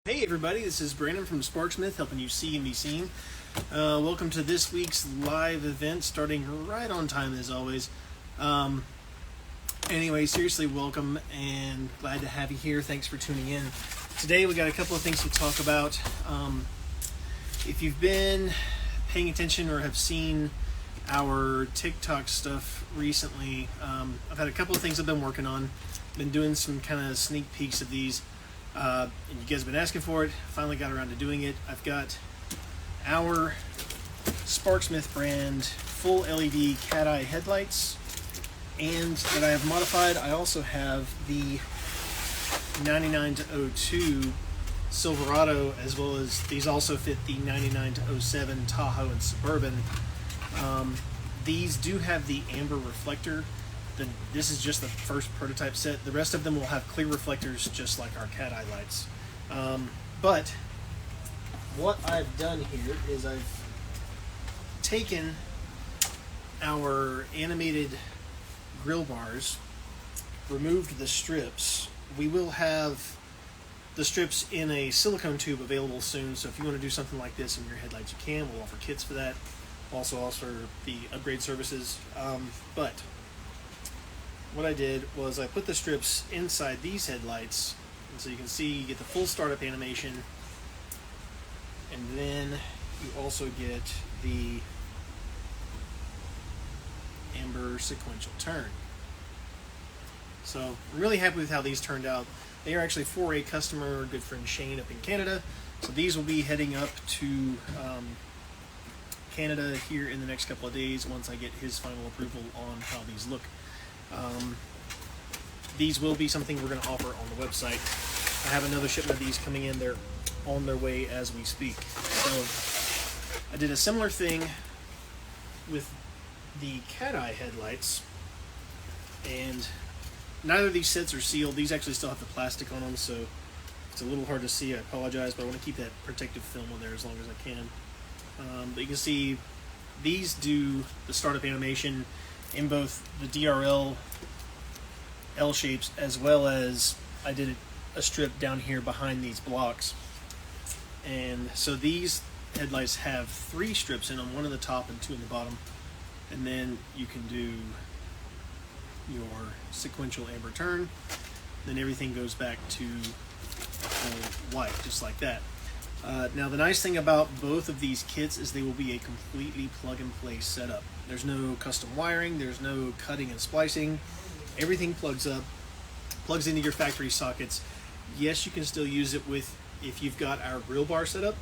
Hey everybody, this is Brandon from Sparksmith, helping you see and be seen. Welcome to this week's live event, starting right on time as always. Anyway, seriously, welcome and glad to have you here. Thanks for tuning in. Today we got a couple of things to talk about. If you've been paying attention or have seen our TikTok stuff recently, I've had a couple of things I've been working on. Been doing some kind of sneak peeks of these. And you guys have been asking for it. Finally got around to doing it. I've got our Sparksmith brand full LED cat-eye headlights, and that I have modified. I also have the 99 to 02 Silverado, as well as these also fit the 99 to 07 Tahoe and Suburban. These do have the amber reflector. This is just the first prototype set. The rest of them will have clear reflectors, just like our cat-eye lights. But what I've done here is I've taken our animated grill bars, removed the strips. We will have the strips in a silicone tube available soon, so if you want to do something like this in your headlights, you can. We'll offer kits for that. Also offer the upgrade services. But what I did was I put the strips inside these headlights, and so you can see you get the full startup animation, and then you also get the amber sequential turn. So I'm really happy with how these turned out. They are actually for a customer, good friend Shane up in Canada. So these will be heading up to Canada here in the next couple of days once I get his final approval on how these look. These will be something we're going to offer on the website. I have another shipment of these coming in. They're on their way as we speak. So I did a similar thing with the cat-eye headlights, and neither of these sets are sealed. These actually still have the plastic on them, so it's a little hard to see. I apologize, but I want to keep that protective film on there as long as I can. But you can see these do the startup animation in both the DRL L shapes, as well as I did a strip down here behind these blocks. And so these headlights have 3 strips in them, 1 in the top and 2 in the bottom, and then you can do your sequential amber turn, then everything goes back to full white, just like that. Now the nice thing about both of these kits is they will be a completely plug-and-play setup. There's no custom wiring, there's no cutting and splicing. Everything plugs up, plugs into your factory sockets. Yes, you can still use it with, if you've got our grill bar set up,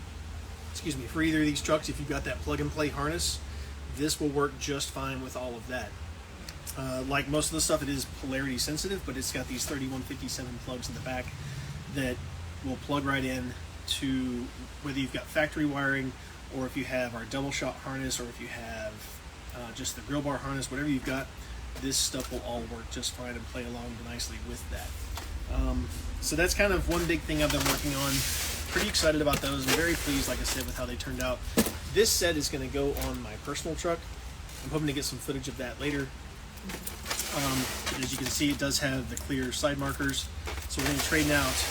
for either of these trucks, if you've got that plug-and-play harness, this will work just fine with all of that. Like most of the stuff, it is polarity sensitive, but it's got these 3157 plugs in the back that will plug right in to whether you've got factory wiring, or if you have our double shot harness, or if you have just the grill bar harness, whatever you've got, this stuff will all work just fine and play along nicely with that. So that's kind of one big thing I've been working on. Pretty excited about those. I'm very pleased, like I said, with how they turned out. This set is going to go on my personal truck. I'm hoping to get some footage of that later. As you can see, it does have the clear side markers, so we're going to trade out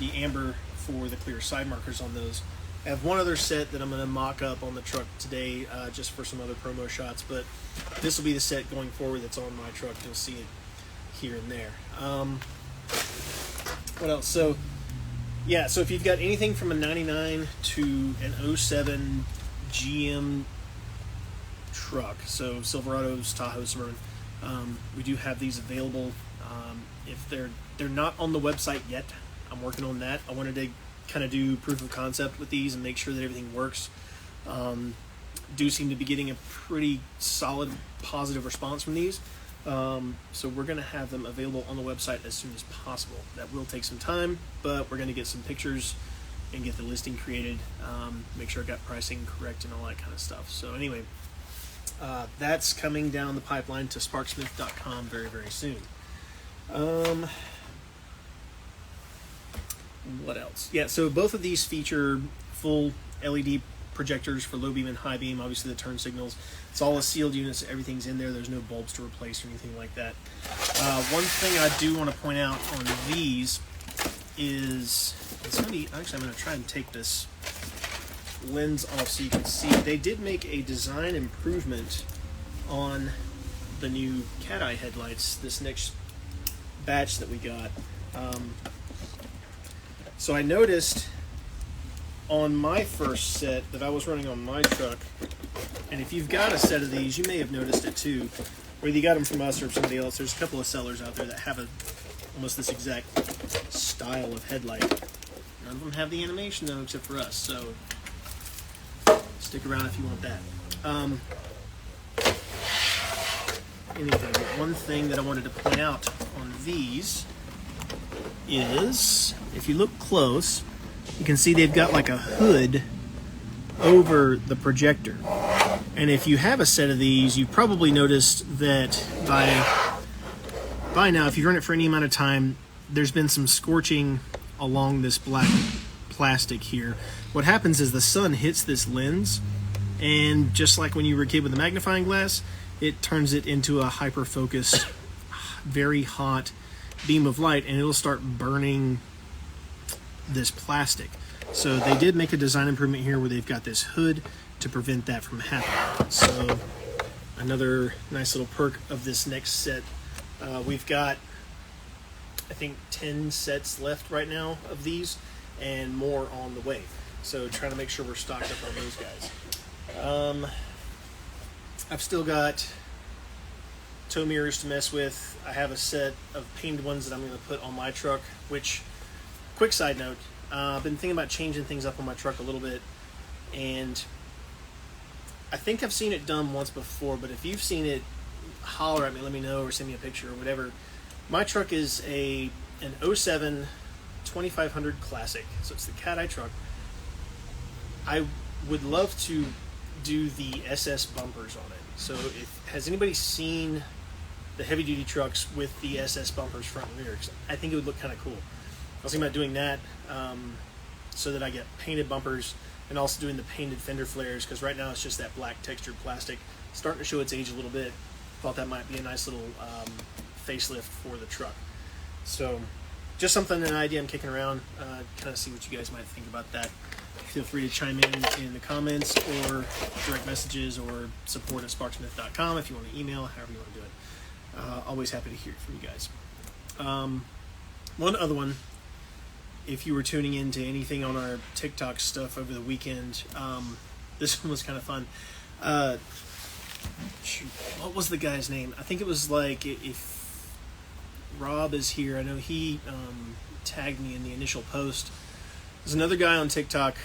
the amber for the clear side markers on those. I have one other set that I'm going to mock up on the truck today, just for some other promo shots, but this will be the set going forward that's on my truck. You'll see it here and there. What else? So yeah, so if you've got anything from a 99 to an 07 GM truck, so Silverados, Tahoe Suburban, we do have these available. If they're not on the website yet, I'm working on that. I wanted to kind of do proof of concept with these and make sure that everything works. Do seem to be getting a pretty solid positive response from these. So we're going to have them available on the website as soon as possible. That will take some time, but we're going to get some pictures and get the listing created, make sure I got pricing correct and all that kind of stuff. So anyway, that's coming down the pipeline to sparksmith.com very, very soon. What else? Yeah, so both of these feature full LED projectors for low beam and high beam, obviously the turn signals. It's all a sealed unit, so everything's in there. There's no bulbs to replace or anything like that. One thing I do want to point out on these is, it's going to be, actually I'm going to try and take this lens off so you can see. They did make a design improvement on the new cat eye headlights, this next batch that we got. So I noticed on my first set that I was running on my truck, and if you've got a set of these, you may have noticed it too, whether you got them from us or somebody else. There's a couple of sellers out there that have almost this exact style of headlight. None of them have the animation though, except for us, so stick around if you want that. One thing that I wanted to point out on these is, if you look close, you can see they've got like a hood over the projector. And if you have a set of these, you've probably noticed that by now, if you run it for any amount of time, there's been some scorching along this black plastic here. What happens is the sun hits this lens, and just like when you were a kid with a magnifying glass, it turns it into a hyper-focused, very hot beam of light, and it'll start burning this plastic. So they did make a design improvement here where they've got this hood to prevent that from happening. So another nice little perk of this next set. We've got, I think, 10 sets left right now of these, and more on the way. So trying to make sure we're stocked up on those guys. I've still got tow mirrors to mess with. I have a set of painted ones that I'm going to put on my truck, which, quick side note, I've been thinking about changing things up on my truck a little bit, and I think I've seen it done once before, but if you've seen it, holler at me, let me know, or send me a picture or whatever. My truck is an 07 2500 Classic, so it's the cat eye truck. I would love to do the SS bumpers on it. So has anybody seen the heavy duty trucks with the SS bumpers front and rear? 'Cause I think it would look kind of cool. I was thinking about doing that so that I get painted bumpers, and also doing the painted fender flares, because right now it's just that black textured plastic, starting to show its age a little bit. Thought that might be a nice little facelift for the truck. So just something, an idea I'm kicking around, kind of see what you guys might think about that. Feel free to chime in the comments or direct messages, or support@sparksmith.com if you want to email, however you want to do it. Always happy to hear from you guys. One other one, if you were tuning into anything on our TikTok stuff over the weekend, this one was kind of fun. Shoot, what was the guy's name? I think it was like, if Rob is here, I know he tagged me in the initial post. There's another guy on TikTok,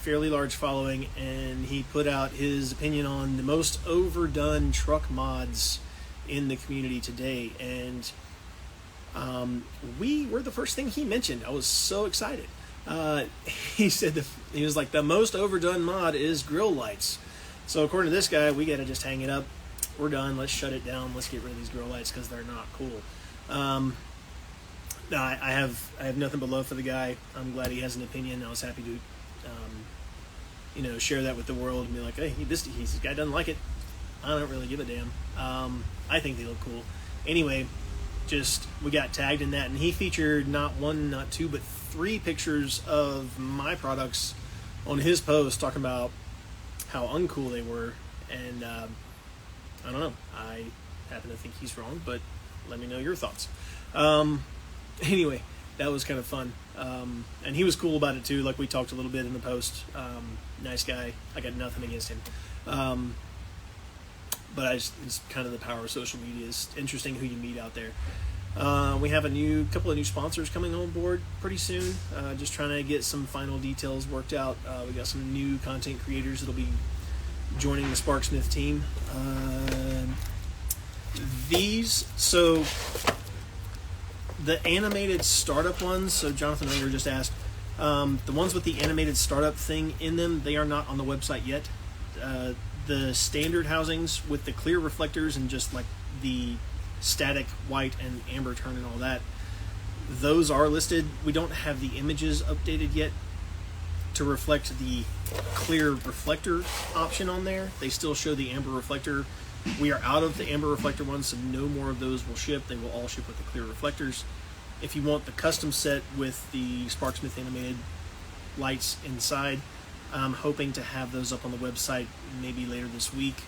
fairly large following, and he put out his opinion on the most overdone truck mods in the community today, and we were the first thing he mentioned. I was so excited. He said he was like, the most overdone mod is grill lights. So according to this guy, we got to just hang it up. We're done. Let's shut it down. Let's get rid of these grill lights because they're not cool. No, I have nothing but love for the guy. I'm glad he has an opinion. I was happy to, share that with the world and be like, hey, this guy doesn't like it. I don't really give a damn. I think they look cool. Anyway, we got tagged in that, and he featured not one, not two, but 3 pictures of my products on his post, talking about how uncool they were. And I don't know. I happen to think he's wrong, but let me know your thoughts. Anyway, that was kind of fun. And he was cool about it too, like we talked a little bit in the post. Nice guy. I got nothing against him. But it's kind of the power of social media. It's interesting who you meet out there. We have a couple of new sponsors coming on board pretty soon. Just trying to get some final details worked out. We got some new content creators that'll be joining the Sparksmith team. So the animated startup ones, so Jonathan Ringer just asked, the ones with the animated startup thing in them, they are not on the website yet. The standard housings with the clear reflectors and just like the static white and amber turn and all that, those are listed. We don't have the images updated yet to reflect the clear reflector option on there. They still show the amber reflector. We are out of the amber reflector ones, so no more of those will ship. They will all ship with the clear reflectors. If you want the custom set with the Sparksmith Animated lights inside, I'm hoping to have those up on the website maybe later this week.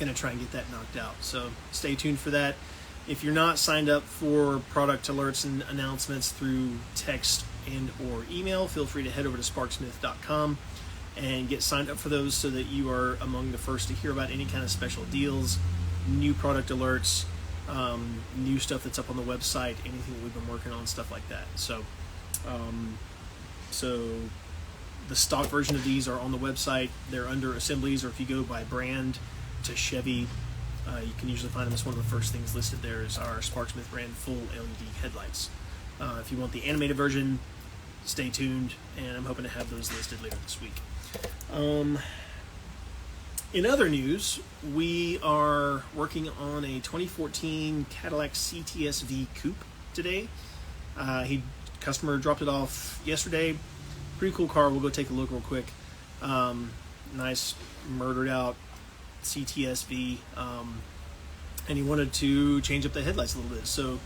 Gonna try and get that knocked out, so stay tuned for that. If you're not signed up for product alerts and announcements through text and or email, feel free to head over to sparksmith.com and get signed up for those so that you are among the first to hear about any kind of special deals, new product alerts, new stuff that's up on the website, anything that we've been working on, stuff like that. So the stock version of these are on the website. They're under assemblies, or if you go by brand to Chevy, you can usually find them as one of the first things listed there is our Sparksmith brand full LED headlights. If you want the animated version, stay tuned, and I'm hoping to have those listed later this week. In other news, we are working on a 2014 Cadillac CTSV coupe today. Customer dropped it off yesterday. Pretty cool car. We'll go take a look real quick. Nice murdered out CTSV, and he wanted to change up the headlights a little bit. So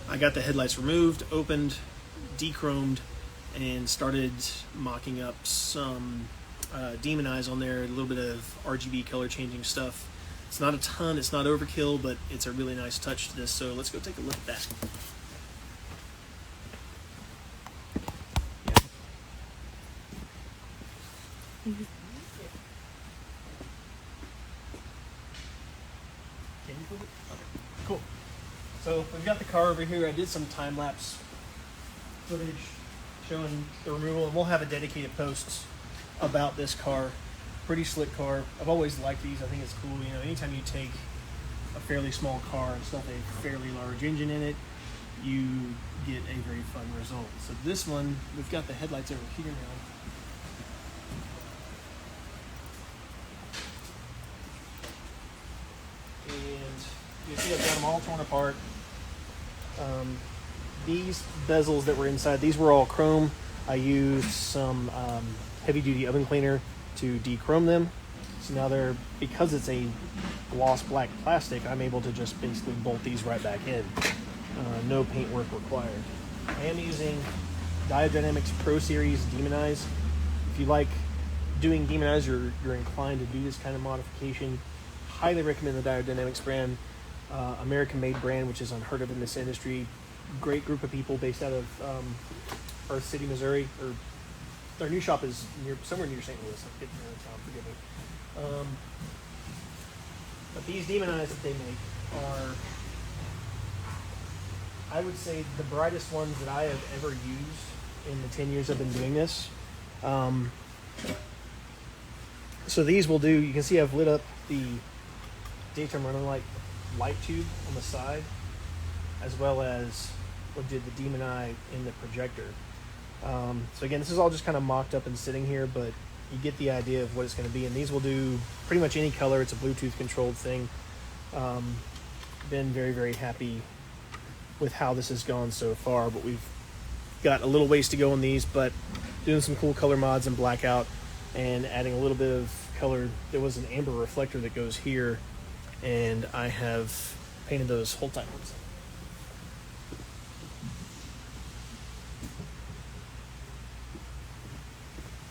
I got the headlights removed, opened, dechromed, and started mocking up some demon eyes on there, a little bit of RGB color changing stuff. It's not a ton, it's not overkill, but it's a really nice touch to this. So let's go take a look at that. Yeah. Cool. So we've got the car over here. I did some time-lapse footage showing the removal, and we'll have a dedicated post about this car. Pretty slick car. I've always liked these. I think it's cool. You know, anytime you take a fairly small car and stuff a fairly large engine in it, you get a very fun result. So this one, we've got the headlights over here now. And you see I've got them all torn apart. These bezels that were inside, these were all chrome. I used some heavy-duty oven cleaner to dechrome them. So now they're, because it's a gloss black plastic, I'm able to just basically bolt these right back in. No paint work required. I am using Diodynamics Pro Series Demon Eyes. If you like doing Demon Eyes, you're inclined to do this kind of modification, highly recommend the Diodynamics brand. American-made brand, which is unheard of in this industry. Great group of people based out of Earth City, Missouri. Or their new shop is somewhere near St. Louis. I'm getting the town, forgive me. But these demon eyes that they make are, I would say, the brightest ones that I have ever used in the 10 years I've been doing this. So these will do, you can see I've lit up the daytime running light tube on the side, as well as what did the demon eye in the projector. So again, this is all just kind of mocked up and sitting here, but you get the idea of what it's going to be. And these will do pretty much any color. It's a Bluetooth controlled thing. Been very, very happy with how this has gone so far, but we've got a little ways to go on these, but doing some cool color mods and blackout and adding a little bit of color. There was an amber reflector that goes here, and I have painted those whole time ones.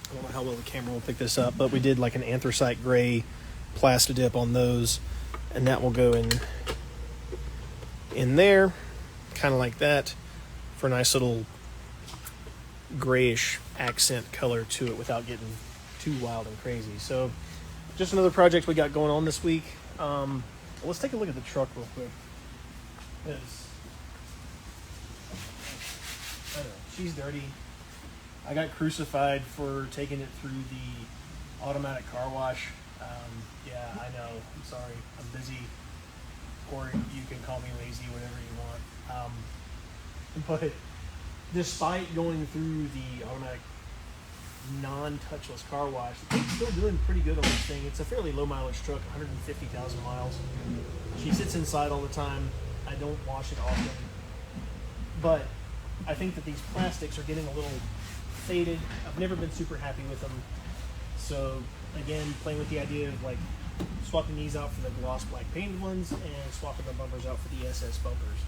I don't know how well the camera will pick this up, but we did like an anthracite gray Plastidip on those, and that will go in there, kind of like that, for a nice little grayish accent color to it without getting too wild and crazy. So just another project we got going on this week. Let's take a look at the truck real quick. I don't know, she's dirty. I got crucified for taking it through the automatic car wash. Yeah, I know. I'm sorry. I'm busy. Or you can call me lazy, whatever you want. But despite going through the automatic non-touchless car wash, it's still doing pretty good on this thing. It's a fairly low mileage truck, 150,000 miles. She sits inside all the time. I don't wash it often. But I think that these plastics are getting a little faded. I've never been super happy with them. So again, playing with the idea of like swapping these out for the gloss black painted ones and swapping the bumpers out for the SS bumpers.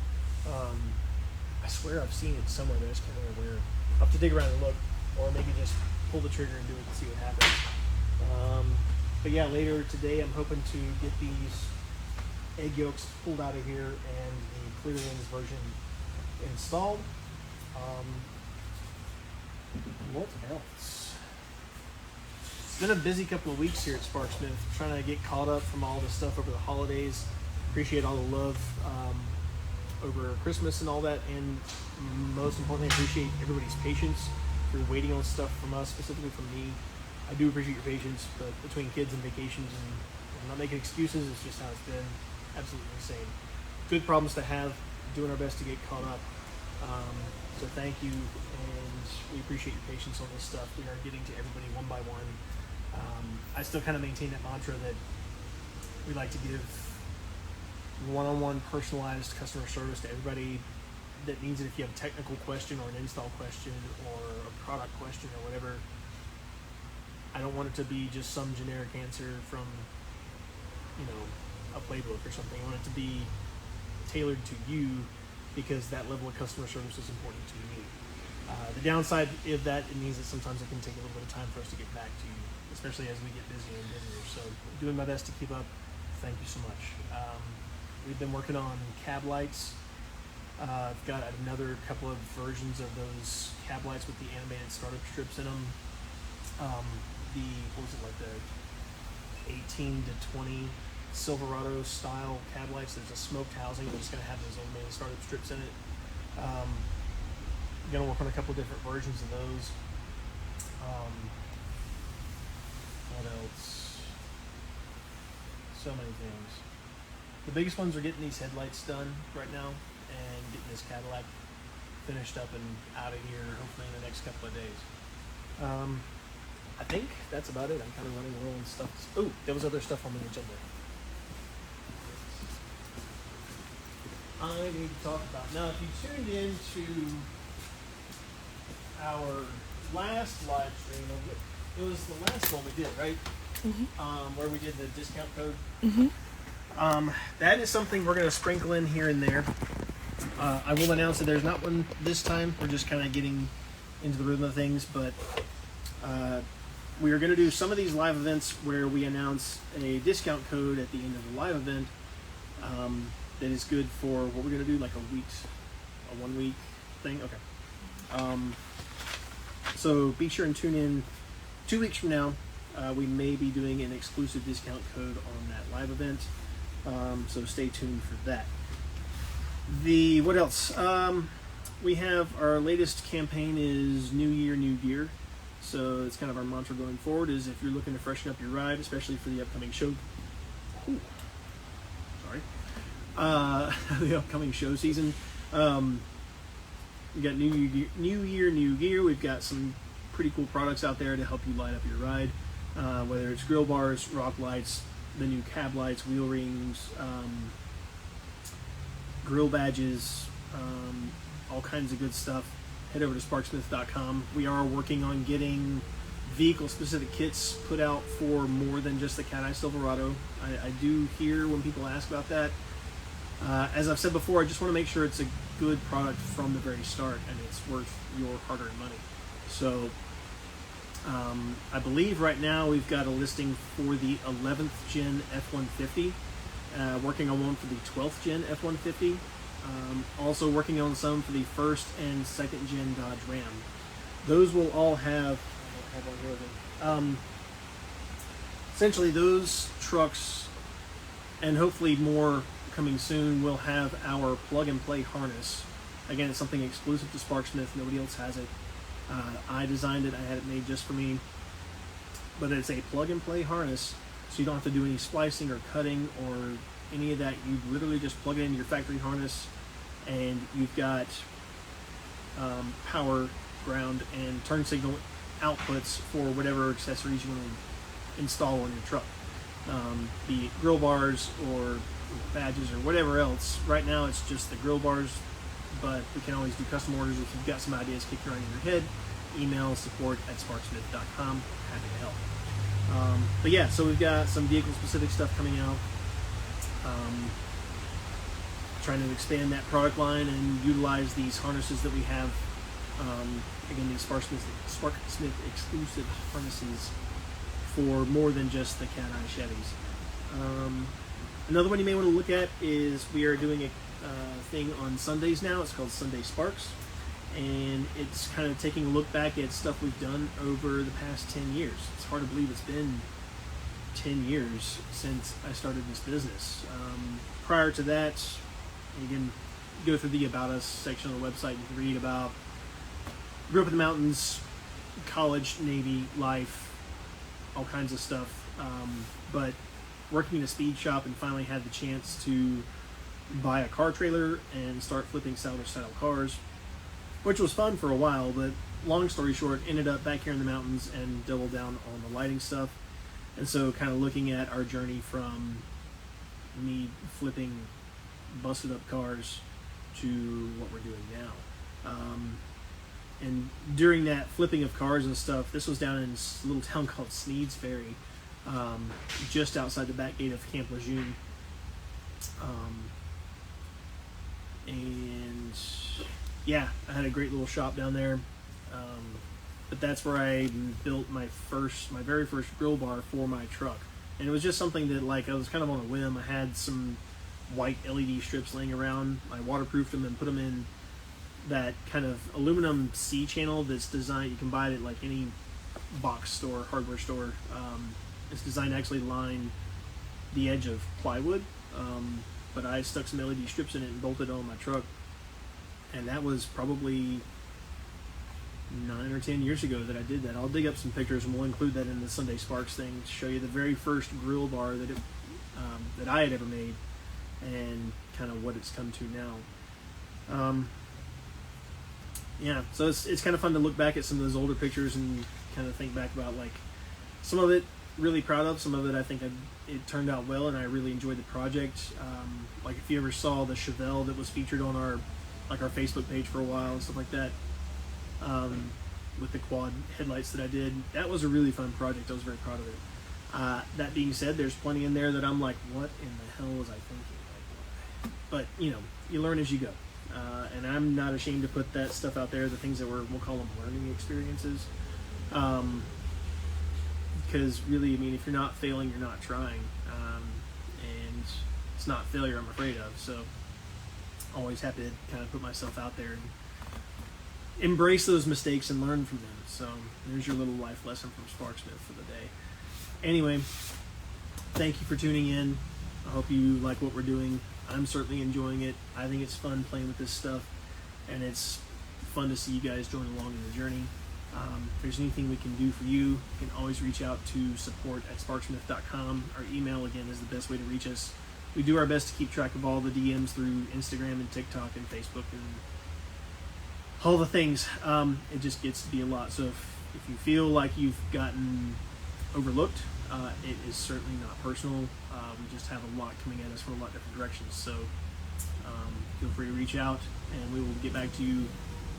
I swear I've seen it somewhere, but I just can't remember where. I'll have to dig around and look, or maybe just pull the trigger and do it and see what happens. But yeah, later today I'm hoping to get these egg yolks pulled out of here and the clear lens version installed. What else? It's been a busy couple of weeks here at Sparksmith, trying to get caught up from all the stuff over the holidays. Appreciate all the love over Christmas and all that, and most importantly, appreciate everybody's patience through waiting on stuff from us, specifically from me. I do appreciate your patience, but between kids and vacations, and I'm not making excuses, it's just how it's been. Absolutely insane. Good problems to have, doing our best to get caught up. So thank you, and we appreciate your patience on this stuff. We are getting to everybody one by one. I still kind of maintain that mantra that we like to give one-on-one personalized customer service to everybody that needs it. If you have a technical question or an install question or a product question or whatever, I don't want it to be just some generic answer from, you know, a playbook or something. I want it to be tailored to you, because that level of customer service is important to me. The downside of that, it means that sometimes it can take a little bit of time for us to get back to you, especially as we get busier and busier. So doing my best to keep up. Thank you so much. We've been working on cab lights. I've got another couple of versions of those cab lights with the animated startup strips in them. What was it, like the 18 to 20 Silverado style cab lights. There's a smoked housing that's going to have those animated startup strips in it. Going to work on a couple different versions of those. What else? So many things. The biggest ones are getting these headlights done right now and getting this Cadillac finished up and out of here hopefully in the next couple of days. I think that's about it. I'm kind of running low on stuff. Oh, there was other stuff on the agenda I need to talk about. Now, if you tuned in to our last live stream, it was the last one we did, right? Mm-hmm. Where we did the discount code. Mm-hmm. That is something we're going to sprinkle in here and there. I will announce that there's not one this time. We're just kind of getting into the rhythm of things, but we are going to do some of these live events where we announce a discount code at the end of the live event that is good for what we're going to do, like a 1 week thing. Okay. So be sure and tune in 2 weeks from now. We may be doing an exclusive discount code on that live event. So stay tuned for that. What else? We have our latest campaign is New Year, New Gear. So it's kind of our mantra going forward, is if you're looking to freshen up your ride, especially for the upcoming show. Ooh, sorry. The upcoming show season. We got New Year, New Gear. We've got some pretty cool products out there to help you light up your ride. Whether it's grill bars, rock lights, the new cab lights, wheel rings, grill badges, all kinds of good stuff. Head over to Sparksmith.com. We are working on getting vehicle-specific kits put out for more than just the Cadillac Silverado. I do hear when people ask about that. As I've said before, I just want to make sure it's a good product from the very start and it's worth your hard-earned money. So I believe right now we've got a listing for the 11th Gen F-150, working on one for the 12th Gen F-150, also working on some for the 1st and 2nd Gen Dodge Ram. Those will all have, essentially those trucks, and hopefully more coming soon, will have our plug-and-play harness. Again, it's something exclusive to Sparksmith. Nobody else has it. I designed it. I had it made just for me. But it's a plug-and-play harness, so you don't have to do any splicing or cutting or any of that. You literally just plug it into your factory harness, and you've got power, ground, and turn signal outputs for whatever accessories you want to install on your truck. Be it grill bars or badges or whatever else. Right now it's just the grill bars, but we can always do custom orders if you've got some ideas kicking around in your head. Email support@sparksmith.com. Happy to help. But yeah, so we've got some vehicle specific stuff coming out. trying to expand that product line and utilize these harnesses that we have. Again, these Sparksmith exclusive harnesses for more than just the Cat Eye Chevys. Another one you may want to look at is we are doing a thing on Sundays now. It's called Sunday Sparks, and it's kind of taking a look back at stuff we've done over the past 10 years. It's hard to believe it's been 10 years since I started this business. Prior to that, you can go through the About Us section of the website. You can read about grew up in the mountains, college, Navy, life, all kinds of stuff. But working in a speed shop and finally had the chance to buy a car trailer and start flipping salvage style cars, which was fun for a while, but long story short, ended up back here in the mountains and doubled down on the lighting stuff. And so kind of looking at our journey from me flipping busted up cars to what we're doing now. And during that flipping of cars and stuff, this was down in this little town called Sneed's Ferry, just outside the back gate of Camp Lejeune. And yeah, I had a great little shop down there. But that's where I built my very first grill bar for my truck. And it was just something that, like, I was kind of on a whim. I had some white LED strips laying around. I waterproofed them and put them in that kind of aluminum C channel that's designed, you can buy it at like any box store, hardware store. It's designed to actually line the edge of plywood. But I stuck some LED strips in it and bolted it on my truck. And that was probably 9 or 10 years ago that I did that. I'll dig up some pictures and we'll include that in the Sunday Sparks thing to show you the very first grill bar that I had ever made and kind of what it's come to now. Yeah, so it's kind of fun to look back at some of those older pictures and kind of think back about, like, some of it really proud of, some of it I think it turned out well and I really enjoyed the project. Like if you ever saw the Chevelle that was featured on our Facebook page for a while and stuff like that, with the quad headlights that I did, that was a really fun project. I was very proud of it. That being said, there's plenty in there that I'm like, what in the hell was I thinking? Like, but you know, you learn as you go. And I'm not ashamed to put that stuff out there, the things that we'll call them learning experiences. Because really, I mean, if you're not failing, you're not trying. And it's not failure I'm afraid of. So always happy to kind of put myself out there and embrace those mistakes and learn from them. So there's your little life lesson from Sparksmith for the day. Anyway, thank you for tuning in. I hope you like what we're doing. I'm certainly enjoying it. I think it's fun playing with this stuff, and it's fun to see you guys join along in the journey. If there's anything we can do for you, you can always reach out to support@sparksmith.com. Our email, again, is the best way to reach us. We do our best to keep track of all the DMs through Instagram and TikTok and Facebook and all the things. It just gets to be a lot. So if you feel like you've gotten overlooked, it is certainly not personal. We just have a lot coming at us from a lot of different directions. So feel free to reach out, and we will get back to you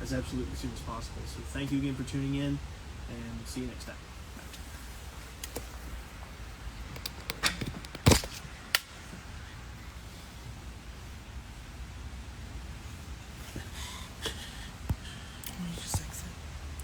as absolutely as soon as possible. So thank you again for tuning in, and see you next time.